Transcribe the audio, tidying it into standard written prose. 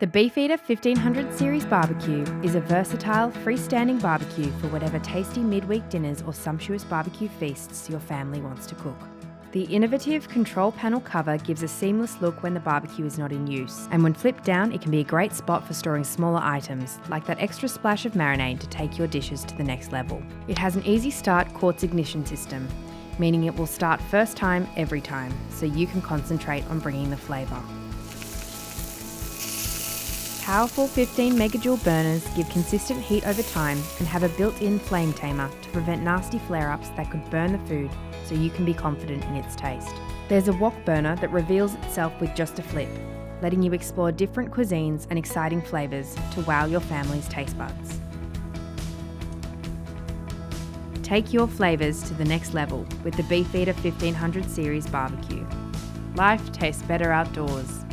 The BeefEater 1500 series barbecue is a versatile, freestanding barbecue for whatever tasty midweek dinners or sumptuous barbecue feasts your family wants to cook. The innovative control panel cover gives a seamless look when the barbecue is not in use, and when flipped down it can be a great spot for storing smaller items, like that extra splash of marinade to take your dishes to the next level. It has an easy start quartz ignition system, meaning it will start first time every time, so you can concentrate on bringing the flavour. Powerful 15 megajoule burners give consistent heat over time and have a built-in flame tamer to prevent nasty flare-ups that could burn the food, so you can be confident in its taste. There's a Wok Burner that reveals itself with just a flip, letting you explore different cuisines and exciting flavours to wow your family's taste buds. Take your flavours to the next level with the BeefEater 1500 series barbecue. Life tastes better outdoors.